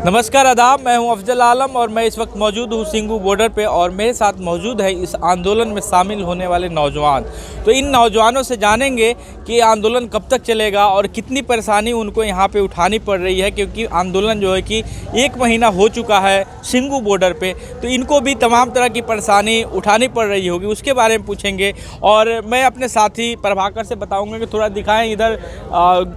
नमस्कार आदाब, मैं हूं अफजल आलम और मैं इस वक्त मौजूद हूं सिंगू बॉर्डर पे और मेरे साथ मौजूद है इस आंदोलन में शामिल होने वाले नौजवान। तो इन नौजवानों से जानेंगे कि ये आंदोलन कब तक चलेगा और कितनी परेशानी उनको यहाँ पे उठानी पड़ रही है, क्योंकि आंदोलन जो है कि 1 महीना हो चुका है सिंगू बॉर्डर पे, तो इनको भी तमाम तरह की परेशानी उठानी पड़ रही होगी, उसके बारे में पूछेंगे। और मैं अपने साथी प्रभाकर से बताऊँगा कि थोड़ा दिखाएँ इधर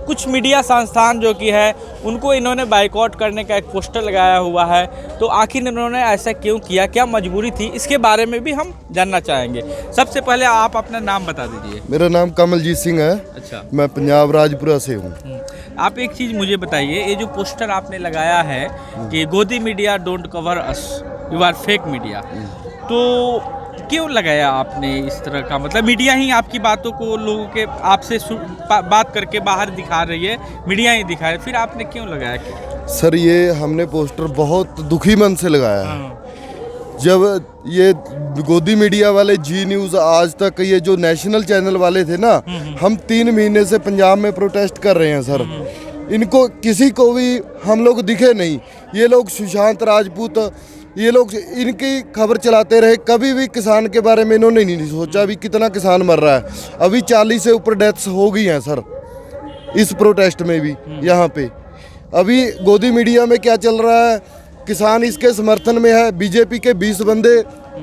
कुछ मीडिया संस्थान जो कि है उनको इन्होंने बाइकआउट करने का एक पोस्टर लगाया हुआ है। तो आखिर इन्होंने ऐसा क्यों किया, क्या मजबूरी थी, इसके बारे में भी हम जानना चाहेंगे। सबसे पहले आप अपना नाम बता दीजिए। मेरा नाम कमलजीत सिंह है। अच्छा, मैं पंजाब राजपुरा से हूँ। आप एक चीज़ मुझे बताइए, ये जो पोस्टर आपने लगाया है कि गोदी media don't cover us, you are fake media, तो क्यों लगाया आपने इस तरह का? मतलब मीडिया ही आपकी बातों को लोगों के आपसे बात करके बाहर दिखा रही है, मीडिया ही दिखा रही है, फिर आपने क्यों लगाया? सर, ये हमने पोस्टर बहुत दुखी मन से लगाया है। जब ये गोदी मीडिया वाले, जी न्यूज़, आज तक, ये जो नेशनल चैनल वाले थे ना, हम 3 महीने से पंजाब में प्रोटेस्ट कर रहे हैं सर। इनको किसी को भी हम लोग दिखे नहीं। ये लोग सुशांत राजपूत, ये लोग इनकी खबर चलाते रहे, कभी भी किसान के बारे में इन्होंने नहीं सोचा। अभी कितना किसान मर रहा है, अभी 40 से ऊपर डेथ्स हो गई हैं सर इस प्रोटेस्ट में भी। यहाँ पे अभी गोदी मीडिया में क्या चल रहा है, किसान इसके समर्थन में है। बीजेपी के 20 बंदे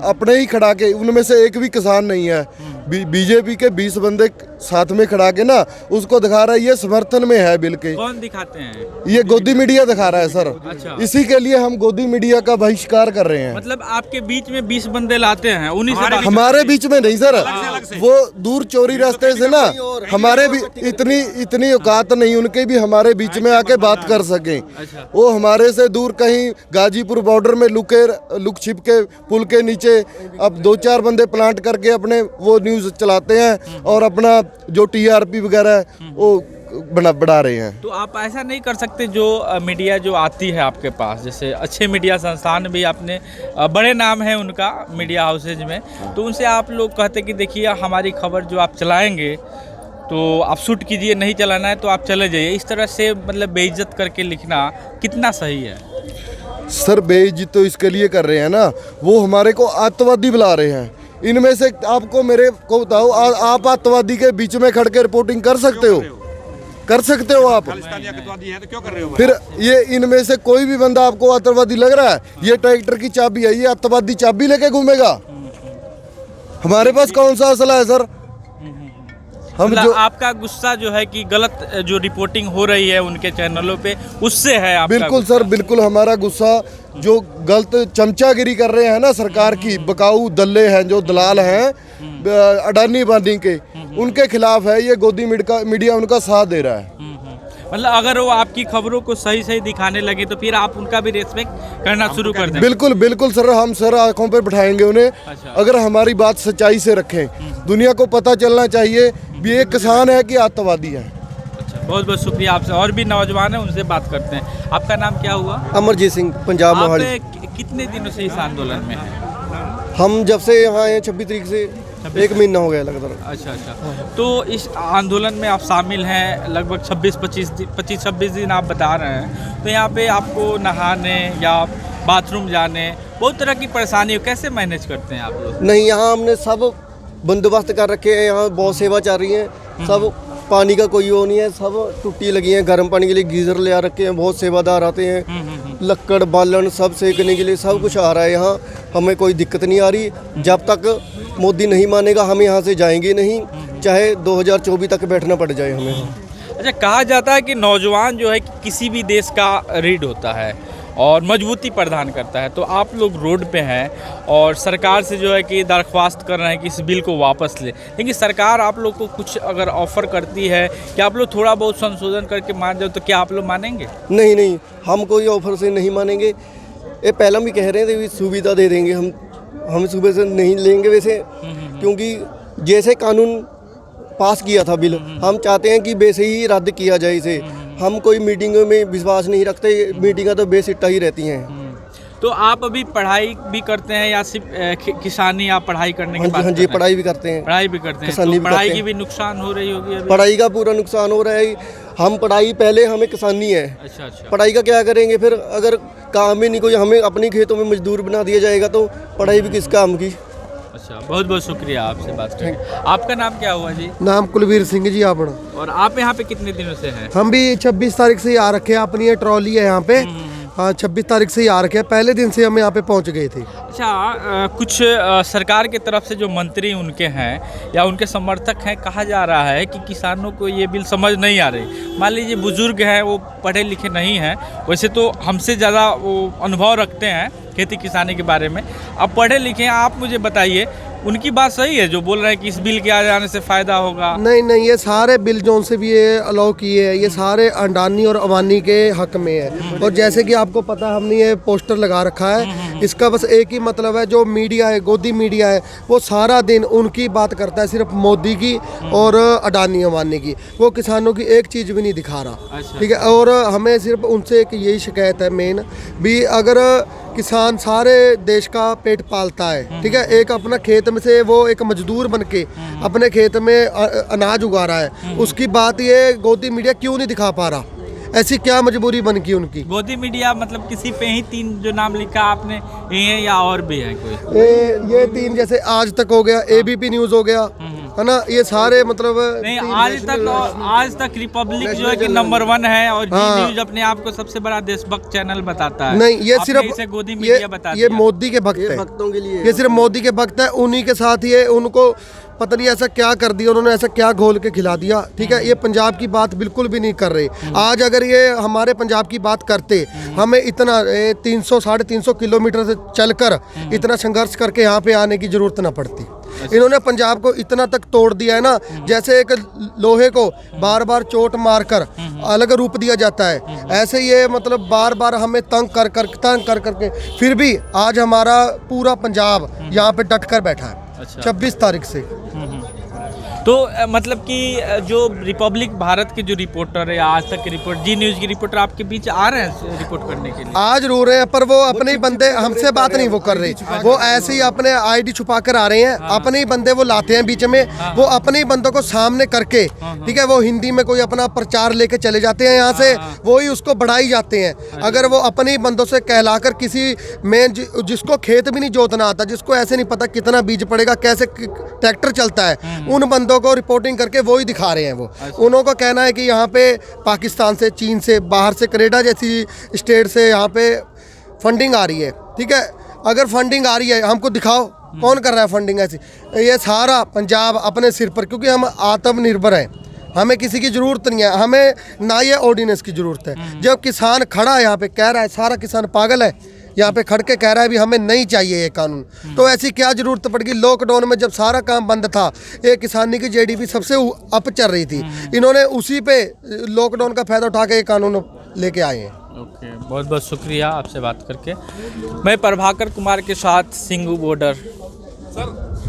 अपने ही खड़ा के, उनमें से एक भी किसान नहीं है। बीजेपी के 20 बंदे साथ में खड़ा के ना उसको दिखा रहा है, ये समर्थन में है बिल के। कौन दिखाते हैं? ये गोदी मीडिया दिखा रहा है सर। अच्छा। इसी के लिए हम गोदी मीडिया का बहिष्कार कर रहे हैं। मतलब आपके बीच में 20 बंदे लाते हैं, उन्हीं से हमारे बीच में नहीं सर, वो दूर चोरी रास्ते से ना, हमारे भी इतनी औकात नहीं उनके भी हमारे बीच में आके बात कर सके। वो हमारे से दूर कहीं गाजीपुर बॉर्डर में लुक छिप के पुल के नीचे अब 2-4 बंदे प्लांट करके अपने वो न्यूज़ चलाते हैं और अपना जो टीआरपी वगैरह है वो बढ़ा रहे हैं। तो आप ऐसा नहीं कर सकते, जो मीडिया जो आती है आपके पास, जैसे अच्छे मीडिया संस्थान भी अपने बड़े नाम है उनका मीडिया हाउसेज में, तो उनसे आप लोग कहते कि देखिए हमारी खबर जो आप चलाएंगे तो आप शूट कीजिए, नहीं चलाना है तो आप चले जाइए, इस तरह से मतलब बेइज्जत करके लिखना कितना सही है? सर, बेइज्जत तो इसके लिए कर रहे हैं ना, वो हमारे को आतंकवादी बुला रहे हैं। इनमें से आपको मेरे को बताओ, आप आतंकवादी के बीच में खड़ के रिपोर्टिंग कर सकते हो? कर सकते हो आप? तो क्यों कर रहे हो? फिर ये इनमें से कोई भी बंदा आपको आतंकवादी लग रहा है, ये ट्रैक्टर की चाबी है, ये आतंकवादी चाबी लेके घूमेगा? हमारे पास कौन सा असला है सर? हम मतलब जो आपका गुस्सा जो है कि गलत जो रिपोर्टिंग हो रही है उनके चैनलों पे, उससे है आपका? बिल्कुल सर, बिल्कुल हमारा गुस्सा जो गलत चमचागिरी कर रहे हैं ना सरकार की, बकाऊ दल्ले हैं जो दलाल हैं अडानी बानी के, उनके खिलाफ है। ये गोदी मीडिया उनका साथ दे रहा है। मतलब अगर वो आपकी खबरों को सही सही दिखाने लगे तो फिर आप उनका भी रेस्पेक्ट करना शुरू कर दें? बिल्कुल बिल्कुल सर, हम सर आंखों पर बिठाएंगे उन्हें। अच्छा। अगर हमारी बात सच्चाई से रखें, दुनिया को पता चलना चाहिए भी ये किसान है कि आतंकवादी है। अच्छा, बहुत बहुत शुक्रिया आपसे। और भी नौजवान हैं, उनसे बात करते हैं। आपका नाम क्या हुआ? अमरजीत सिंह, पंजाब मोहाली। आप कितने दिनों से इस आंदोलन में हैं? हम जब से यहाँ आए 26 तारीख से 1 महीना हो गया लगभग। अच्छा। तो इस आंदोलन में आप शामिल हैं लगभग 25-26 दिन आप बता रहे हैं, तो यहाँ पे आपको नहाने या बाथरूम जाने बहुत तरह की परेशानी हो, कैसे मैनेज करते हैं आप लोग? नहीं, यहाँ हमने सब बंदोबस्त कर रखे हैं। यहाँ बहुत सेवा चल रही है, सब पानी का कोई वो नहीं है, सब टुट्टी लगी है। गर्म पानी के लिए गीज़र ले आ रखे हैं, बहुत सेवादार आते हैं। लक्कड़ बालन सब सेकने के लिए सब कुछ आ रहा है यहाँ, हमें कोई दिक्कत नहीं आ रही। जब तक मोदी नहीं मानेगा हम यहाँ से जाएंगे नहीं, चाहे 2024 तक बैठना पड़ जाए हमें। अच्छा, कहा जाता है कि नौजवान जो है कि किसी भी देश का रीढ़ होता है और मजबूती प्रदान करता है, तो आप लोग रोड पे हैं और सरकार से जो है कि दरख्वास्त कर रहे हैं कि इस बिल को वापस ले, लेकिन सरकार आप लोग को कुछ अगर ऑफ़र करती है कि आप लोग थोड़ा बहुत संशोधन करके मान जाओ, तो क्या आप लोग मानेंगे? नहीं, हम कोई ऑफर से नहीं मानेंगे। ये पहला भी कह रहे थे सुविधा दे देंगे, हम सुबह से नहीं लेंगे वैसे, क्योंकि जैसे कानून पास किया था बिल, हम चाहते हैं कि वैसे ही रद्द किया जाए इसे। हम कोई मीटिंगों में विश्वास नहीं रखते, मीटिंगें तो बेसिट्टा ही रहती हैं। तो आप अभी पढ़ाई भी करते हैं या सिर्फ किसानी आप पढ़ाई करने के बाद? हाँ जी, पढ़ाई भी करते हैं। पढ़ाई भी करते हैं, किसानी तो भी पढ़ाई करते की हैं। भी नुकसान हो रही होगी अभी? पढ़ाई का पूरा नुकसान हो रहा है। हम पढ़ाई पहले, हमें किसानी है। अच्छा अच्छा। पढ़ाई का क्या करेंगे फिर, अगर काम ही नहीं कोई, हमें अपनी खेतों में मजदूर बना दिया जाएगा तो पढ़ाई भी किस काम की। अच्छा, बहुत बहुत शुक्रिया आपसे बात करके। आपका नाम क्या हुआ जी? नाम कुलवीर सिंह जी अपना। और आप यहाँ पे कितने दिनों से हैं? हम भी 26 तारीख से ही आ रखे हैं, अपनी ये ट्रॉली है यहाँ पे। हाँ, 26 तारीख से ही आ रखे हैं, पहले दिन से हम यहाँ पे पहुँच गए थे। अच्छा, कुछ सरकार की तरफ से जो मंत्री उनके हैं या उनके समर्थक हैं, कहा जा रहा है कि किसानों को ये बिल समझ नहीं आ रही। मान लीजिए बुजुर्ग हैं, वो पढ़े लिखे नहीं हैं, वैसे तो हमसे ज़्यादा वो अनुभव रखते हैं खेती किसानी के बारे में। अब पढ़े लिखे हैं, आप मुझे बताइए उनकी बात सही है जो बोल रहे हैं कि इस बिल के आ जाने से फ़ायदा होगा? नहीं नहीं, ये सारे बिल जोन से भी ये अलाउ किए हैं, ये सारे अडानी और अवानी के हक में है। और जैसे कि आपको पता, हमने ये पोस्टर लगा रखा है, इसका बस एक ही मतलब है, जो मीडिया है, गोदी मीडिया है, वो सारा दिन उनकी बात करता है, सिर्फ मोदी की और अडानी अवानी की। वो किसानों की एक चीज़ भी नहीं दिखा रहा। अच्छा। ठीक है, और हमें सिर्फ उनसे एक यही शिकायत है मेन भी, अगर किसान सारे देश का पेट पालता है, ठीक है, एक अपना खेत में से वो एक मजदूर बन के अपने खेत में अनाज उगा रहा है, उसकी बात ये गोदी मीडिया क्यों नहीं दिखा पा रहा? ऐसी क्या मजबूरी बन गई उनकी? गोदी मीडिया मतलब किसी पे ही 3 जो नाम लिखा आपने, ये है या और भी है कोई? ये 3 जैसे आज तक हो गया, एबीपी न्यूज़ हो गया, है ना, ये सारे मतलब नहीं, आज तक रिपब्लिक जो है कि नंबर 1 है और जी न्यूज अपने आप को सबसे बड़ा देशभक्त चैनल बताता है। नहीं, ये आपने सिर्फ इसे गोदी मीडिया बता ये दिया। मोदी के भक्त है, भक्तों के लिए ये सिर्फ मोदी के भक्त है। उन्हीं के साथ ये उनको पता नहीं ऐसा क्या कर दिया उन्होंने, ऐसा क्या घोल के खिला दिया। ठीक है, ये पंजाब की बात बिल्कुल भी नहीं कर रहे। आज अगर ये हमारे पंजाब की बात करते, हमें इतना 300-350 किलोमीटर से चलकर इतना संघर्ष करके यहाँ पे आने की जरूरत ना पड़ती। इन्होंने पंजाब को इतना तक तोड़ दिया है ना, जैसे एक लोहे को बार बार चोट मारकर अलग रूप दिया जाता है, ऐसे ये मतलब बार बार हमें तंग कर करके फिर भी आज हमारा पूरा पंजाब यहाँ पे डट कर बैठा है। अच्छा। 26 तारीख से। तो मतलब कि जो रिपब्लिक भारत के जो रिपोर्टर है, आज तक के रिपोर्टर, जी न्यूज़ के रिपोर्टर आपके बीच आ रहे हैं रिपोर्ट करने के लिए? आज रो रहे हैं, पर वो अपने ही बंदे, हमसे बात नहीं वो कर रहे, वो ऐसे ही अपने आईडी छुपा कर आ रहे हैं। अपने ही बंदे वो लाते हैं बीच में, वो अपने ही बंदों को सामने करके, ठीक है, वो हिंदी में कोई अपना प्रचार लेके चले जाते हैं यहाँ से, वो ही उसको बढ़ाई जाते हैं। अगर वो अपने ही बंदों से कहलाकर किसी में जिसको खेत भी नहीं जोतना आता, जिसको ऐसे नहीं पता कितना बीज पड़ेगा, कैसे ट्रैक्टर चलता है, उन बंदों को रिपोर्टिंग करके वो ही दिखा रहे हैं। वो उन्हों का कहना है कि यहाँ पे पाकिस्तान से, चीन से, बाहर से, कनाडा जैसी स्टेट से यहाँ पे फंडिंग आ रही है। ठीक है, अगर फंडिंग आ रही है हमको दिखाओ, कौन कर रहा है फंडिंग ऐसी? ये सारा पंजाब अपने सिर पर, क्योंकि हम आत्मनिर्भर हैं, हमें किसी की ज़रूरत नहीं है, हमें ना ये ऑर्डिनेंस की ज़रूरत है। जब किसान खड़ा है यहाँ पे कह रहा है, सारा किसान पागल है, यहाँ पे खड़ के कह रहा है भी हमें नहीं चाहिए ये कानून, तो ऐसी क्या ज़रूरत पड़ गई? लॉकडाउन में जब सारा काम बंद था, ये किसानी की जीडीपी सबसे अप चल रही थी, इन्होंने उसी पे लॉकडाउन का फ़ायदा उठा के ये कानून लेके आए हैं। ओके, बहुत बहुत शुक्रिया आपसे बात करके। मैं प्रभाकर कुमार के साथ सिंगू बॉर्डर। सर